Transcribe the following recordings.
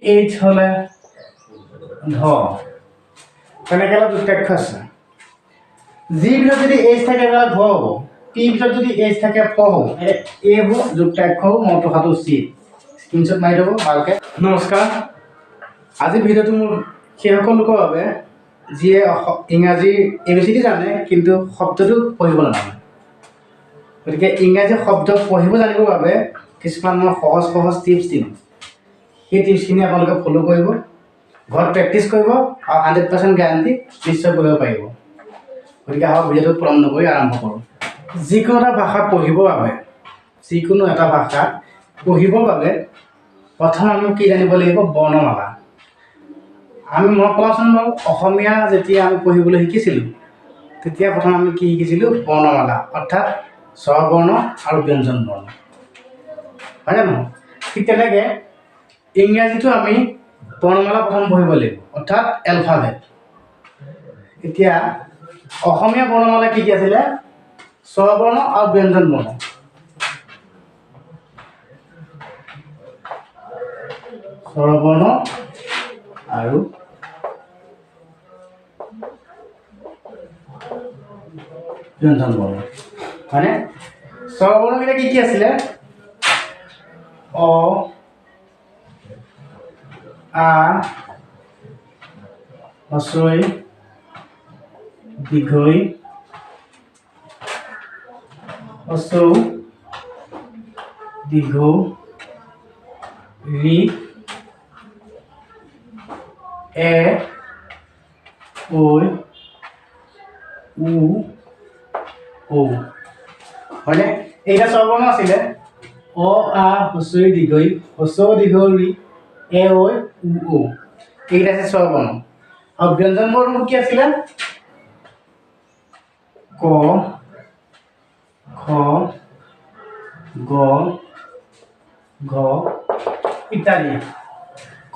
H হলে ধ তেনেকৈ অলপ যুক্তাক্ষৰ আছে জি ভিতৰত যদি এইচ থাকে তাহলে ঘ হ'ব টি ভিতৰত যদি এইচ থাকে ফ হ'ব এইবোৰ যুক্তাক্ষৰ মনত ৰখাটো উচিত স্ক্ৰীনশ্বট মাৰি দিব ভালকৈ নমস্কাৰ আজি ভিডিঅ'টো মোৰ সেইসকল লোকৰ বাবে যিয়ে ইংৰাজী ABCD জানে কিন্তু শব্দটো পঢ়িব নাজানে গতিকে ইংৰাজী শব্দ পঢ়িব জানিবৰ বাবে কিছুমান মই সহজ সহজ টিপছ দিম সেই টিপছখিনি আপোনালোকে ফ'ল' কৰিব ঘৰত প্ৰেক্টিছ কৰিব আৰু 100% গেৰাণ্টি নিশ্চয় পঢ়িব পাৰিব গতিকে আহক ভিডিঅ'টো পলম নকৰি আৰম্ভ কৰোঁ যিকোনো এটা ভাষা পঢ়িবৰ বাবে প্ৰথম আমি কি জানিব লাগিব বৰ্ণমালা আমি মনত পেলাওঁচোন বাৰু অসমীয়া যেতিয়া আমি পঢ়িবলৈ শিকিছিলোঁ তেতিয়া প্ৰথম আমি কি শিকিছিলোঁ বৰ্ণমালা অৰ্থাৎ স্বৰবৰ্ণ আৰু ব্যঞ্জন বৰ্ণ হয়নে নহয় ঠিক তেনেকৈ ইংৰাজীটো আমি বৰ্ণমালা প্ৰথম পঢ়িব লাগিব অৰ্থাৎ এলফাবেট এতিয়া অসমীয়া বৰ্ণমালা কি আছিলে স্বৰবৰ্ণ আৰু ব্যঞ্জন বৰ্ণ স্বৰবৰ্ণ আৰু ব্যঞ্জন বৰ্ণ মানে স্বৰবৰ্ণকেইটা কি আছিলে অ আ হস্ৰই দীৰ্ঘই হস্ৰ দীৰ্ঘ ৰি এ ঐ উ ঔ হয়নে এইটা স্বৰবৰ্ণ আছিলে অ আ হস্ৰই দীৰ্ঘই হস্ৰ দীৰ্ঘ ৰি এ ঐ উ ঔ এইটা আছে স্বৰবৰ্ণ আৰু ব্যঞ্জন বৰ্ণ কি আছিলে ক খ গ ঘ ইত্যাদি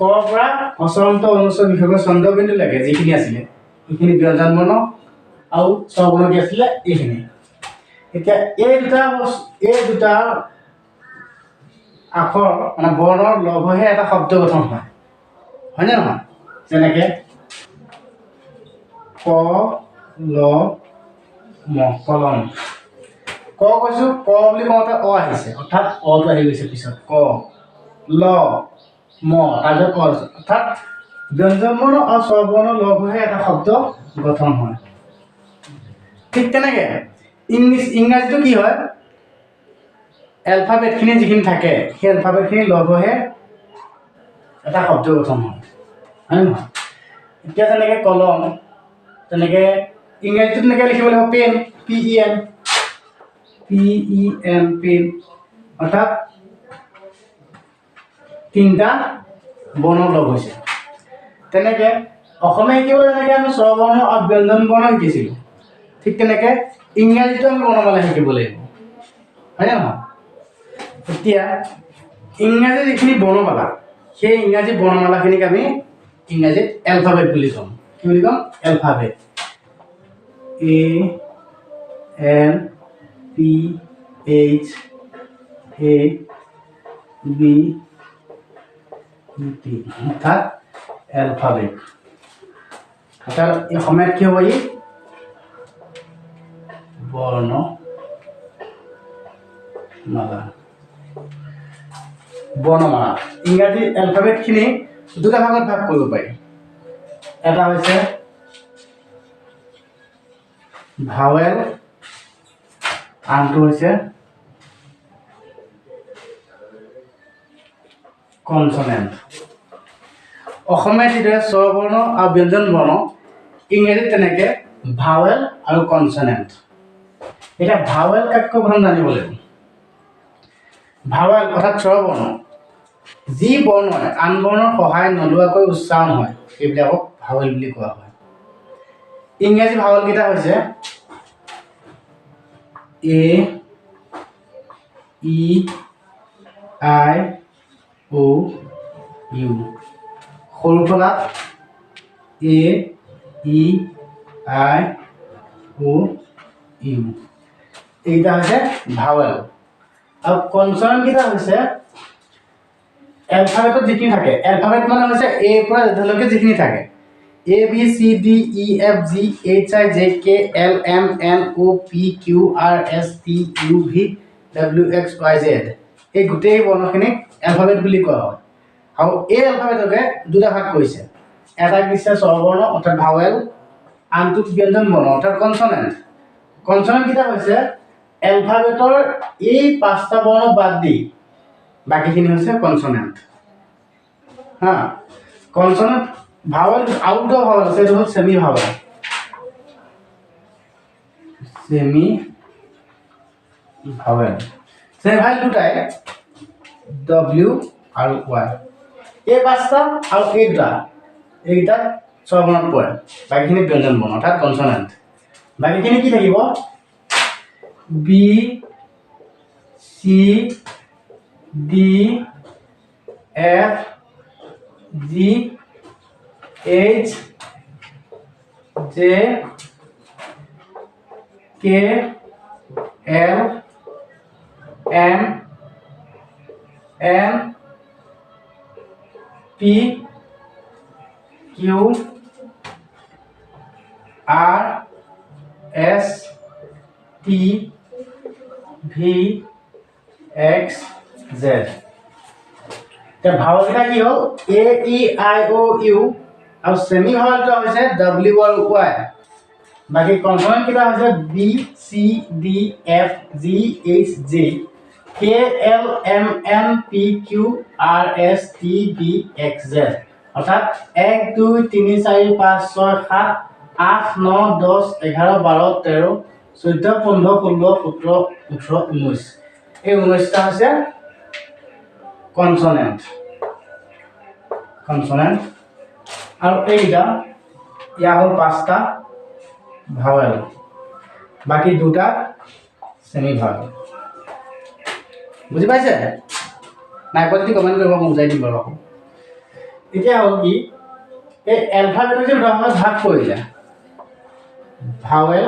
কৰ পৰা হস্ৰন্ত অনুস্বৰ বিসৰ্গ চন্দ্ৰবিন্দুলৈকে যিখিনি আছিলে সেইখিনি ব্যঞ্জন বৰ্ণ আৰু স্বৰবৰ্ণ কি আছিলে এইখিনি এতিয়া এই দুটা আখৰ মানে বৰ্ণৰ লগ হৈহে এটা শব্দ গঠন হয় হয়নে নহয় যেনেকৈ ক ল ম কলম ক কৈছোঁ ক বুলি কওঁতে অ আহিছে অৰ্থাৎ অটো আহি গৈছে পিছত ক ল ম তাৰপিছত অ অৰ্থাৎ ব্যঞ্জন বৰ্ণ আৰু স্বৰবৰ্ণ লগ হৈহে এটা শব্দ গঠন হয় ঠিক তেনেকৈ ইংৰাজীটো কি হয় এলফাবেটখিনি যিখিনি থাকে সেই এলফাবেটখিনি লগ হৈহে এটা শব্দ গঠন হয় হয়নে নহয় এতিয়া যেনেকৈ কলম তেনেকৈ ইংৰাজীটো তেনেকৈ লিখিব লাগিব পেন PEN পেন অৰ্থাৎ তিনিটা বৰ্ণ লগ হৈছে তেনেকৈ অসমীয়া শিকিবলৈ যেনেকৈ আমি স্বৰবৰ্ণ আৰু ব্যঞ্জন বৰ্ণ শিকিছিলোঁ ঠিক তেনেকৈ ইংৰাজীটো আমি বৰ্ণমালা শিকিব লাগিব হয়নে নহয় এতিয়া ইংৰাজী যিখিনি বৰ্ণমালা সেই ইংৰাজী বৰ্ণমালাখিনিক আমি ইংৰাজীত এলফাবেট বুলি ক'ম কি বুলি ক'ম এলফাবেট ALPHABET অৰ্থাৎ এলফাবেট অৰ্থাৎ এই অসমীয়াত কি হ'ব ই বৰ্ণমালা ইংৰাজী এলফাবেটখিনি দুটা ভাগত ভাগ কৰিব পাৰি এটা হৈছে ভাৱেল আনটো হৈছে কনচনেণ্ট অসমীয়াত যিদৰে স্বৰবৰ্ণ আৰু ব্যঞ্জন বৰ্ণ ইংৰাজীত তেনেকৈ ভাৱেল আৰু কনচনেণ্ট এতিয়া ভাৱেল কাক প্ৰথম জানিব লাগিব ভাৱেল অৰ্থাৎ স্বৰবৰ্ণ যি বৰ্ণই আন বৰ্ণৰ সহায় নোলোৱাকৈ উচ্চাৰণ হয় সেইবিলাকক ভাৱেল বুলি কোৱা হয় ইংৰাজী ভাৱেলকেইটা হৈছে A E I O U সৰু ফলাত A E I O U এইটা হৈছে ভাৱেল আৰু কনসনেণ্ট কেইটা হৈছে এলফাবেটত যিখিনি থাকে এলফাবেট মানে হৈছে এ পৰা জেডলৈকে যিখিনি থাকে A B C D E F G H I J K L M N O' P Q R S T U V W X Y Z এই গোটেই বৰ্ণখিনিক এলফাবেট বুলি কোৱা হয় আৰু এই এলফাবেটকে দুটা ভাগ কৰিছে এটাক দিছে স্বৰবৰ্ণ অৰ্থাৎ ভাৱেল আনটোক ব্যঞ্জন বৰ্ণ অৰ্থাৎ কনচনেণ্ট কনচনেণ্ট কেইটা হৈছে এলফাবেটৰ এই পাঁচটা বৰ্ণ বাদ দি বাকীখিনি হৈছে কনচনেণ্ট হা কনচনেণ্ট ভাৱেল আৰু দুটা ভাৱেল আছে এইটো হ'ল চেমি ভাৱেল চেমি ভাৱেল দুটাই ডব্লিউ আৰু ৱাই এই পাঁচটা আৰু এই দুটা এইকেইটা স্বৰবৰ্ণত পৰে বাকীখিনি ব্যঞ্জন বৰ্ণ অৰ্থাৎ কনচনেণ্ট বাকীখিনি কি থাকিব B C D F G H J K L M N P Q R S T V X Z এতিয়া ভাৱকেইটা কি হ'ল এ ই আই অ' ইউ আৰু চেমি ভাৱেলটো হৈছে ডব্লিউ আৰু ৱাই বাকী কনচনেণ্ট কেইটা হৈছে B C D F G H J K L M N P Q R S T V X Z অৰ্থাৎ 1 2 3 4 5 6 7 8 9 10 11 12 13 14 15 16 17 18 19 এই 19টা হৈছে কনচনেণ্ট আৰু এইকেইটা ইয়াৰ হ'ল পাঁচটা ভাৱেল বাকী দুটা চেমি ভাৱেল বুজি পাইছে নাই পোৱা যদি কমেণ্ট কৰিব মই বুজাই দিম বাৰু আকৌ এতিয়া হ'ল কি এই এলফাবেটৰ যে দুটা ভাগত ভাগ কৰিলে ভাৱেল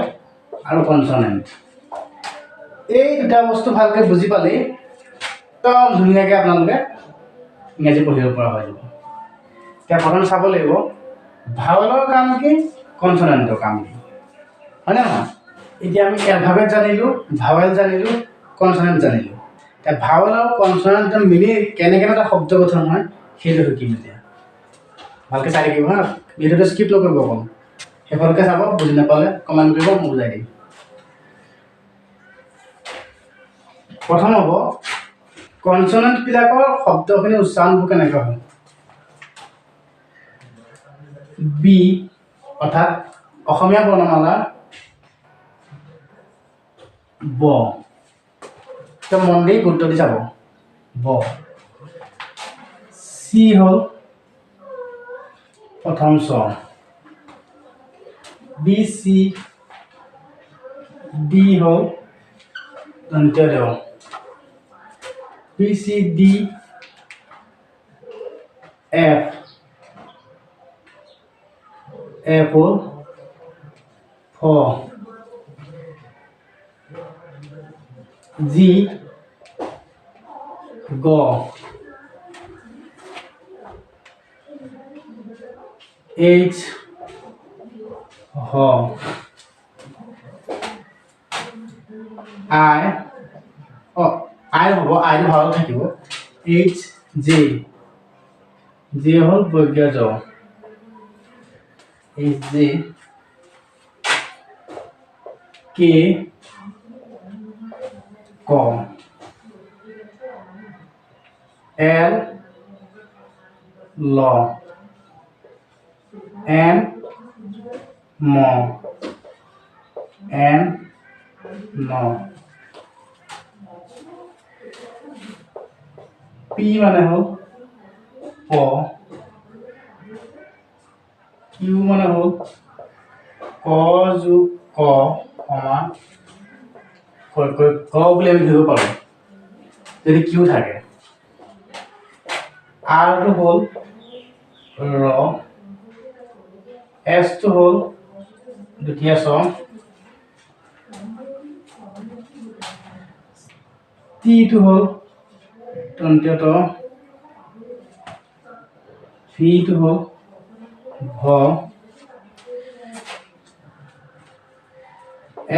আৰু কনচনেণ্ট এই দুটা বস্তু ভালকৈ বুজি পালেই একদম ধুনীয়াকৈ আপোনালোকে ইংৰাজী পঢ়িব পৰা হৈ যাব এতিয়া প্ৰথম চাব লাগিব ভাৱেলৰ কাম কি কনচনেণ্টৰ কাম কি হয়নে নহয় এতিয়া আমি এলফাবেট জানিলোঁ ভাৱেল জানিলোঁ কনচনেণ্ট জানিলোঁ এতিয়া ভাৱেল আৰু কনচনেণ্ট মিলি কেনেকৈ এটা শব্দ গঠন হয় সেইটো শিকিম এতিয়া ভালকৈ চাই থাকিব হা ভিডিঅ'টো স্কিপ নকৰিব অকণ সেইফালকৈ চাব বুজি নাপালে কমেণ্ট কৰিব মই বুজাই দিম প্ৰথম হ'ব কনচনেণ্টবিলাকৰ শব্দখিনি উচ্চাৰণবোৰ কেনেকৈ হয় বি অৰ্থাৎ অসমীয়া বৰ্ণমালাৰ ব মন দি গুৰুত্ব দি চাব ব চি হ'ল প্ৰথম স্বৰ বি চি ডি হ'ল দন্ত্য দেও বি চি ডি এফ হ'ল ফ জি গ এইচ হ আই আই হ'ব আইটো ভালত থাকিব এইচ জে জে হ'ল বৰ্গীয় জ এইচ জে কে ক এল ল এম ম এন ন পি মানে হ'ল প কিউ মানে হ'ল ক যোগ ক সমান ক বুলি আমি ধৰিব পাৰোঁ যদি কিউ থাকে আৰটো হ'ল ৰ এছটো হ'ল দ্বিতীয় চ টিটো হ'ল তন্ত্ৰীয় ত ভি টো হ'ল ভ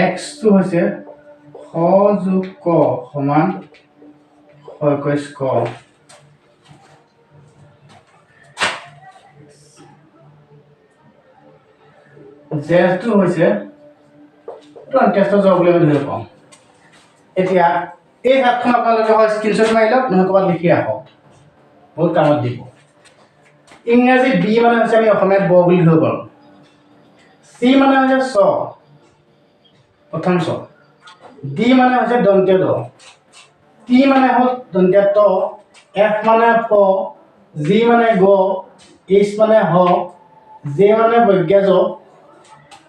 x টো হৈছে খ যোগ ক সমান খ ক z টো হৈছে টেষ্ট জব বুলি আমি ধৰিব পাওঁ এতিয়া এই হাতখন আপোনালোকে হয় স্ক্ৰীনশ্বট মাৰি লওক নহয় ক'ৰবাত লিখি ৰাখক বহুত কামত দিব ইংৰাজী বি মানে হৈছে আমি অসমীয়াত ব বুলি ধৰিব পাৰোঁ চি মানে হৈছে চ প্ৰথম চ ডি মানে হৈছে দন্তীয় দ টি মানে হ'ল দন্তীয় ত এফ মানে ফ জি মানে গ এইচ মানে হ জে মানে বজ্ঞা জ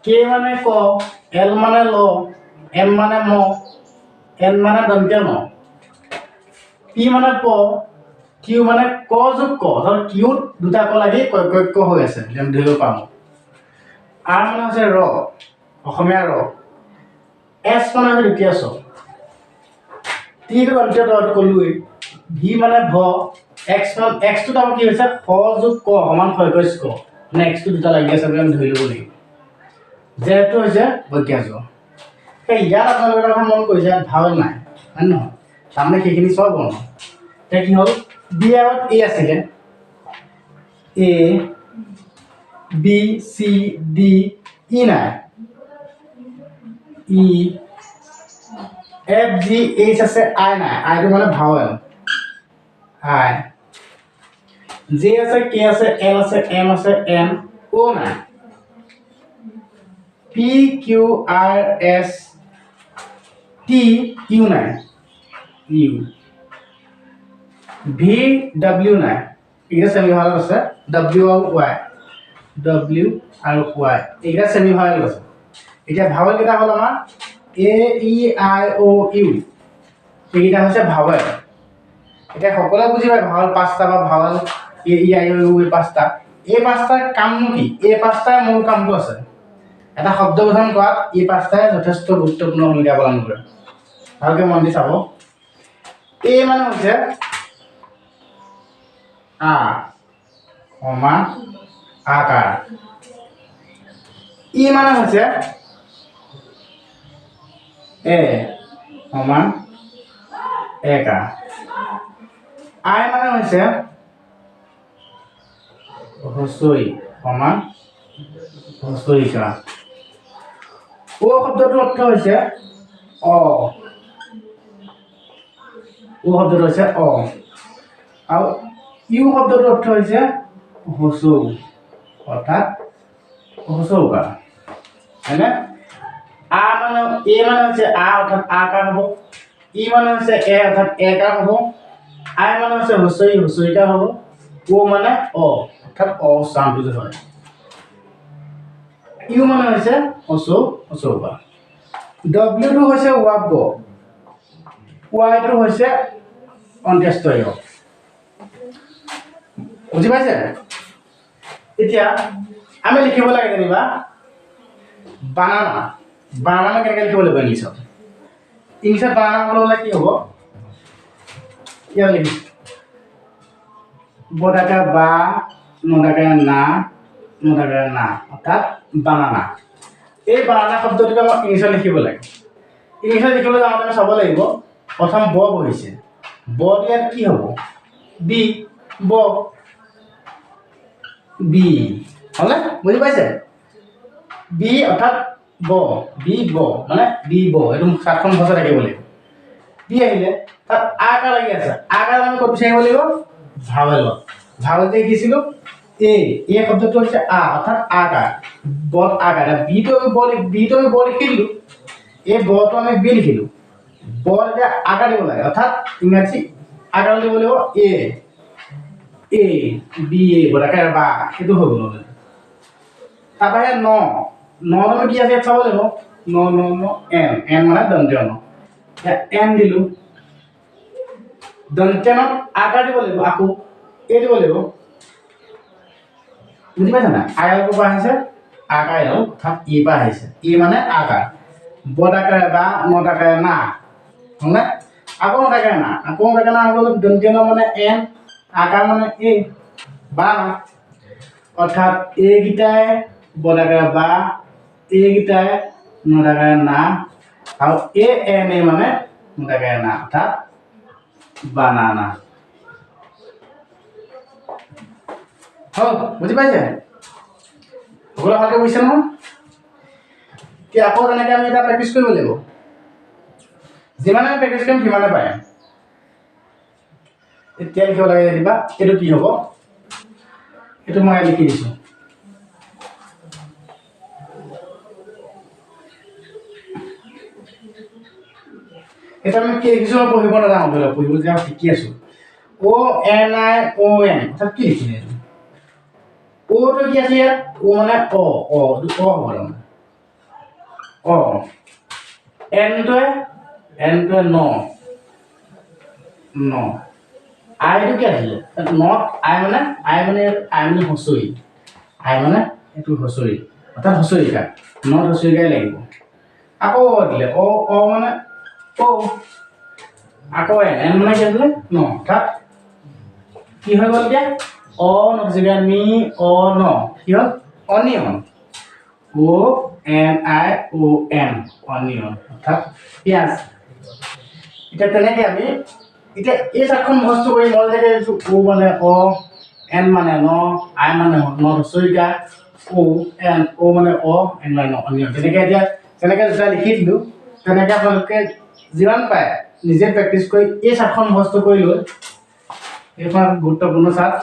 কে মানে ক এল মানে ল এম মানে ম এন মানে দন্তীয় ন পি মানে প কিউ মানে ক যোগ ক ধৰ কিউত দুটা ক লাগি ক হৈ আছে আমি ধৰিব পাৰোঁ আৰ মানে হৈছে ৰ অসমীয়া ৰ এছ মানে হৈছে দ্বিতীয় চ টিটো দন্তীয় দ ক'লোৱেই ভি মানে ভ এক্সটোত আমাৰ কি হৈছে খ যোগ ক সমান ক মানে এক্সটো দুটা লাগি আছে বুলি আমি ধৰি ল'ব লাগিব জেটো হৈছে বজ্ঞা জ ইয়াত আপোনালোকে কথা মন কৰিছে ভাওল নাই হয় নহয় তাৰমানে সেইখিনি চব বৰ্ণ এতিয়া কি হ'ল বি আগত এ আছিলে এ বি চি ডি ই নাই ই এফ জি এইচ আছে আই নাই আইটো মানে ভাওল আই জে আছে কে আছে এল আছে এম আছে এন অ' নাই P Q R S T U নাই ইউ ভি ডব্লিউ নাই এইকেইটা চেমি ভাৱেল আছে ডব্লিউ আৰু ৱাই এইকেইটা চেমি ভাৱেল আছে এতিয়া ভাৱেল কেইটা হ'ল আমাৰ এ ই আই অ' ইউ এইকেইটা হৈছে ভাৱেল এতিয়া সকলোৱে বুজি পায় ভাৱেল পাঁচটা বা vowel A E I O' U এই পাঁচটা কামনো কি এই পাঁচটাৰ মূল কামটো আছে এটা শব্দ গঠন কৰাত এই পাঁচটাই যথেষ্ট গুৰুত্বপূৰ্ণ ভূমিকা পালন কৰে ভালকৈ মন দি চাব এ মানে হৈছে আ সমান আকাৰ ই মানে হৈছে এ সমান একা আই মানে হৈছে হস্ৰই সমান হস্ৰইকা ও শব্দটোৰ অৰ্থ হৈছে অ শব্দটো হৈছে অ আৰু ইউ শব্দটোৰ অৰ্থ হৈছে হস্ৰ অৰ্থাৎ হস্ৰৌকা হয়নে আ মানে এ মানে হৈছে আ অৰ্থাৎ আকাৰ হ'ব ই মানে হৈছে এ অৰ্থাৎ একাৰ হ'ব আই মানে হৈছে হস্ৰইকা হ'ব ও মানে অ অৰ্থাৎ অ উচ্চাৰণটো যে হয় ইউ মানে হৈছে হস্ৰৌকা ডব্লিউটো হৈছে ৱাব্য ৱাইটো হৈছে অন্ত্যেষ্টয় বুজি পাইছে এতিয়া আমি লিখিব লাগে যেনিবা বানানা কেনেকৈ লিখিব লাগিব ইংলিছত বানানা হ'লে কি হ'ব ইয়াত লিখিছোঁ বদাকা বা নদাকা না অৰ্থাৎ বানানা এই বানানা শব্দটোকে মই ইংলিছত লিখিব লাগে ইংলিছত লিখিবলৈ যাওঁতে আমি চাব লাগিব প্ৰথম ব বহিছে বটো ইয়াত কি হ'ব বি ব বি হ'লে বুজি পাইছে বি অৰ্থাৎ ব মানে বি ব এইটো চাতখন ভাষা থাকিব লাগিব বি আহিলে তাত আকাৰ লাগি আছে আকাৰ আমি ক'ত বিচাৰিব লাগিব ভাৱেলত দেখিছিলোঁ এই শব্দটো হৈছে আ অৰ্থাৎ আকাৰ বত আকাৰ বিটো আমি ব লিখি দিলোঁ এই বটো আমি বি লিখিলোঁ ব এতিয়া আকাৰ দিব লাগে অৰ্থাৎ ইংৰাজী আকাৰ দিব লাগিব এ বি এ বতাকে বা সেইটো হৈ গ'ল তাৰপৰা ন কি আছে চাব লাগিব ন এন মানে দন্ত্য ন এন দিলোঁ দন্ত্য নত আকাৰ দিব লাগিব আকৌ এ দিব লাগিব বুজি পাইছে নাই আকাৰ ক'ৰ পৰা আহিছে আকাৰ অৰ্থাৎ ই পৰা আহিছে ই মানে আকাৰ বদাকাৰে বা নদাকাৰে না হয়নে আকৌ নদাকাৰে না হৈ গ'ল দন্ত্য ন মানে এন আকাৰ মানে এ বা না অৰ্থাৎ এইকেইটাই বৰ্গাকাৰ বা এইকেইটাই নদাকাৰে না আৰু এন এ মানে নদাকাৰে না অৰ্থাৎ বানানা হ'ল বুজি পাইছে সকলো ভালকৈ বুজিছে নহয় কি আকৌ তেনেকৈ আমি এটা প্ৰেক্টিছ কৰিব লাগিব যিমানে প্ৰেক্টিছ কৰিম সিমানে পাৰিম এতিয়া লিখিব লাগে দিবা এইটো কি হ'ব এইটো মই লিখি দিছোঁ এটা আমি কি লিখিছোঁ মই পঢ়িব নাজানো ধৰি লওক পঢ়িব যে আমি শিকি আছোঁ ONION অৰ্থাৎ কি লিখিলে এইটো অ'টো কি আছে ইয়াত অ মানে অ হ'ব তাৰমানে অ এনটোৱে ন আইটো কি আছিলে নট আই মানে হচৰি আই মানে এইটো হচৰি অৰ্থাৎ হচৰিকা নট হচৰিকাই লাগিব আকৌ দিলে অ মানে অ আকৌ এন মানে কি আছিলে ন অৰ্থাৎ কি হৈ গ'ল এতিয়া অ নজৰিকা নি অ ন কি হ'ল অনিয়ন ONION অনিয়ন অৰ্থাৎ পিঁয়াজ এতিয়া তেনেকৈ আমি এতিয়া এই চাৰিখন মুখস্থ কৰি মই যেনেকৈ ও মানে অ এন মানে ন আই মানে ন হচৰিকা অ মানে অ এন মানে ন অনিয়ন তেনেকৈ এতিয়া তেনেকৈ যেতিয়া লিখি দিলোঁ তেনেকৈ আপোনালোকে যিমান পাৰে নিজে প্ৰেক্টিছ কৰি এই চাৰিখন মুখস্থ কৰি লৈ এইখন গুৰুত্বপূৰ্ণ চাৰ্ট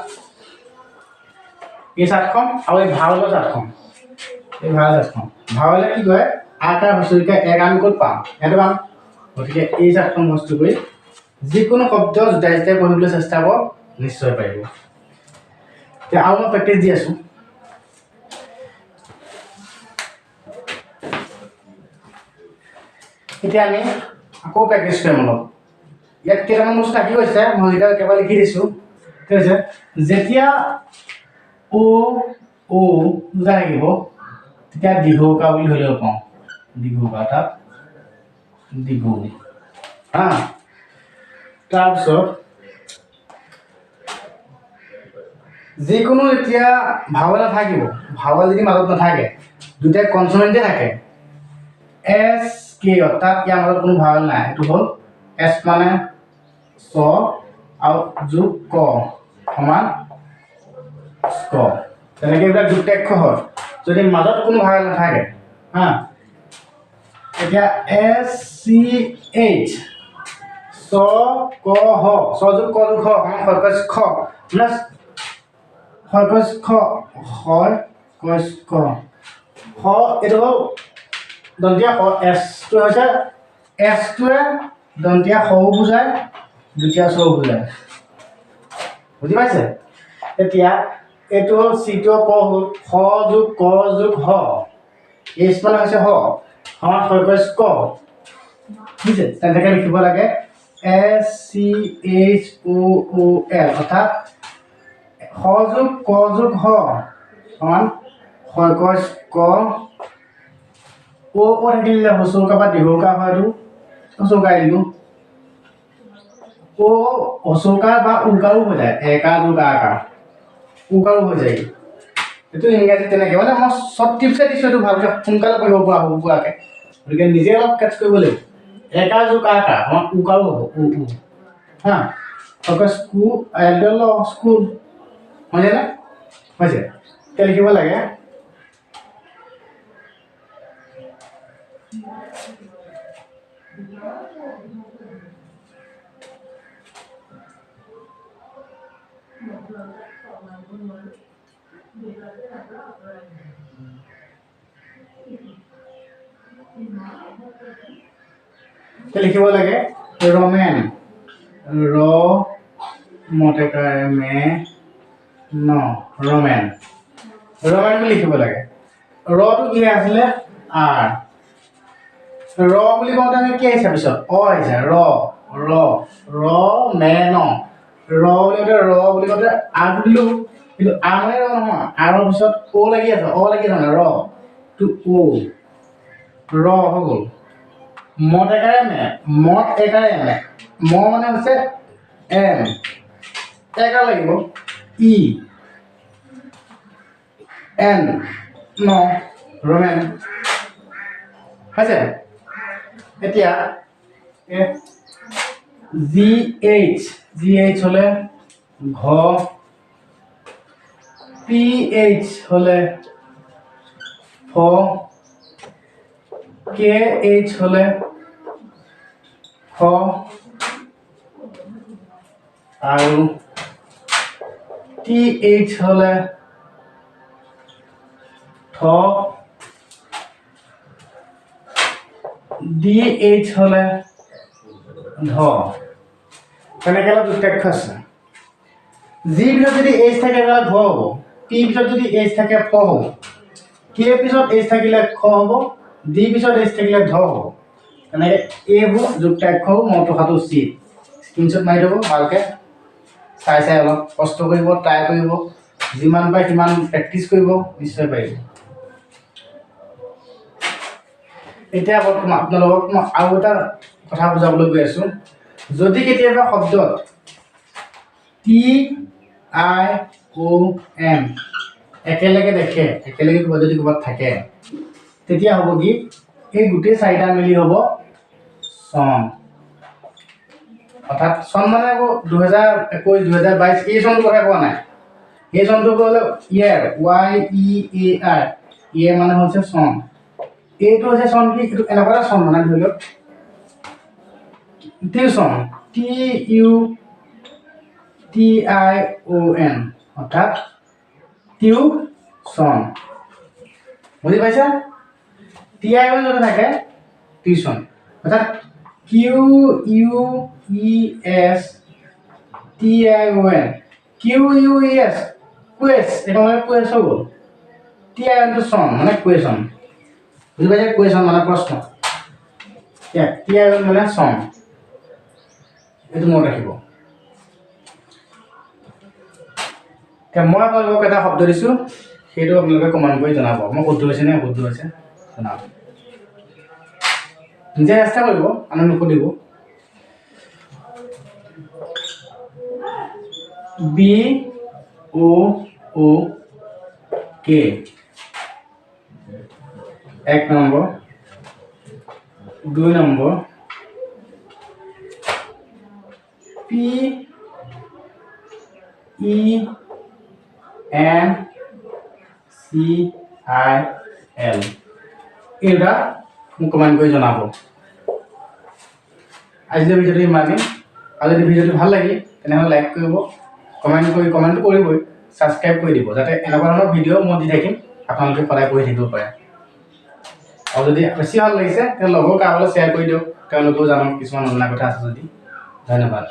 এই চাৰ্টখন আৰু এই ভাওলৰ চাৰ্টখন এই ভাওলে কি কয় আকাৰ হচৰিকা এক আমি ক'ত পাম সেইটো পাম গতিকে এই চাৰ্টখন মুখস্থ কৰি যিকোনো শব্দ জোটাই জোটাই পঢ়িবলৈ চেষ্টা কৰক নিশ্চয় পাৰিব এতিয়া আৰু মই প্ৰেক্টিছ দি আছোঁ এতিয়া আমি আকৌ প্ৰেক্টিছ কৰিম অলপ ইয়াত কেইটামান বস্তু থাকি গৈছে মই যেতিয়া একেবাৰে লিখি দিছোঁ ঠিক আছে যেতিয়া অ দুটা থাকিব তেতিয়া দীঘৌকা বুলি ধৰি লব পাওঁ দীঘৌকা অৰ্থাৎ দীঘৌ হা তাৰপিছত যিকোনো এতিয়া ভাওৱেল নাথাকিব ভাওৱেল যদি মাজত নাথাকে দুটাই কনচনেণ্টে থাকে এছ কে অৰ্থাৎ ইয়াৰ মাজত কোনো ভাওৱেল নাই এইটো হ'ল এছ মানে চ আৰু যোগ ক সমান ক তেনেকৈ এইবিলাক যুক্তাক্ষৰ হয় যদি মাজত কোনো ভাওৱেল নাথাকে হা এতিয়া SCH চ ক হ চ যোগ ক যোগ হ সমান সৰ্কচ খ প্লাছ সৰ্কচ খ সৰ্কচ খ হ এইটো হ'ল দন্তীয়া খ এছটো হৈছে এছটোৱে দন্তীয়া খও বুজায় দ্বিতীয় চও বুজায় বুজি পাইছে এতিয়া এইটো হ'ল চিটো ক হ'ল খ যোগ ক যোগ হ এইচ মানে হৈছে হ সমান সৰ্কচ ক বুজিছে তেনেকৈ লিখিব লাগে SCHOOL অৰ্থাৎ খ যোগ ক যোগ হ সমান সৰ্কচ ক অ থাকিলে হচৌকা বা দীঘৌকা হয় এইটো হচৌকাই দিলোঁ অ হচৌকাৰ বা উকাৰো হৈ যায় একাৰ যোগ আকাৰ উকাৰো হৈ যায় এইটো ইংৰাজী তেনেকৈ মানে মই চব টিপছে দিছোঁ এইটো ভালকৈ সোনকালে পঢ়িব পৰা হ'ব পৰাকৈ গতিকে নিজে অলপ কেটচ কৰিব লাগিব একাৰ যোগ আকাৰ আমাৰ উকাৰো হ'ব হা সৰ্কচ কু এল স্কুল হয়নে হৈছে এতিয়া লিখিব লাগে লিখিব লাগে ৰমেন ৰ মটেকাৰে মে ন ৰমেন ৰমেন বুলি লিখিব লাগে ৰটো কি আছিলে আৰ ৰ বুলি কওঁতে আমি কি আহিছে পিছত অ আহিছে ৰ মে ন বুলি কওঁতে আৰটো দিলোঁ কিন্তু আৰ মানে ৰ নহয় আৰৰ পিছত অ লাগি আছে মানে ৰ টু অ ৰ হৈ গ'ল মত একাৰে মে ম মানে হৈছে এম একাৰ লাগিব ই এন ন ৰোমেন হৈছে এতিয়া জি এইচ হ'লে ঘ পি এইচ হ'লে ফ কে এইচ হ'লে খ আৰু টি এইচ হ'লে ঠ ডি এইচ হ'লে ধ তেনেকৈ অলপ যুক্তাক্ষৰ আছে জি পিছত যদি এইচ থাকে তেতিয়াহ'লে ঘ হ'ব টি পিছত যদি এইচ থাকে ফ হ'ব কে পিছত এইচ থাকিলে খ হ'ব ডি পিছত এইচ থাকিলে ধ হ'ব তেনেকৈ এইবোৰ যুক্তাক্ষৰ মই পঢ়াটো উচিত স্ক্ৰীনশ্বট মাৰি ল'ব ভালকৈ চাই অলপ কষ্ট কৰিব ট্ৰাই কৰিব যিমান পাৰে সিমান প্ৰেক্টিচ কৰিব নিশ্চয় পাৰিব এতিয়া আপোনালোকক মই আৰু এটা কথা বুজাবলৈ গৈ আছোঁ যদি কেতিয়াবা শব্দত টি আই অ' এম একেলগে দেখে একেলগে যদি ক'ৰবাত থাকে তেতিয়া হ'ব কি এই গোটেই চাৰিটা মিলি হ'ব চন অৰ্থাৎ চন মানে আকৌ 2021 2022 এই চনটোৰ কথা কোৱা নাই এই চনটো হ'লে ইয়েৰ YEAR ইয়েৰ মানে হৈছে চন এইটো হৈছে চন কি এইটো এনেকুৱা এটা চন মানে ধৰি লওক টিউচন TUTION অৰ্থাৎ টিউচন বুজি পাইছা TION যদি থাকে টিউচন অৰ্থাৎ QUESTION কুৱেছ এটা মানে কুৱেছ হৈ গ'ল TIONটো চন মানে কুৱেশ্যন বুজি পাইছে কুৱেশ্যন মানে প্ৰশ্ন TION মানে চন এইটো মনত ৰাখিব এতিয়া মই আপোনালোকক এটা শব্দ দিছোঁ সেইটো আপোনালোকে কমেণ্ট কৰি জনাব মই শুদ্ধ হৈছে নে অশুদ্ধ হৈছে জনাব নিজে চেষ্টা কৰিব আনক নুসুধিব BOOK 1 নম্বৰ 2 নম্বৰ PENCIL এইটা মোক কমেণ্ট কৰি জনাব আজিৰ ভিডিঅ'টো ইমানেই আৰু যদি ভিডিঅ'টো ভাল লাগে তেনেহ'লে লাইক কৰিব কমেণ্ট কৰিবই ছাবস্ক্ৰাইব কৰি দিব যাতে এনেকুৱা ধৰণৰ ভিডিঅ' মই দি থাকিম আপোনালোকে সদায় কৰি থাকিব পাৰে আৰু যদি বেছি ভাল লাগিছে তেন্তে লগৰ কাৰোবালৈ শ্বেয়াৰ কৰি দিয়ক তেওঁলোকেও জানক কিছুমান নজনা কথা আছে যদি ধন্যবাদ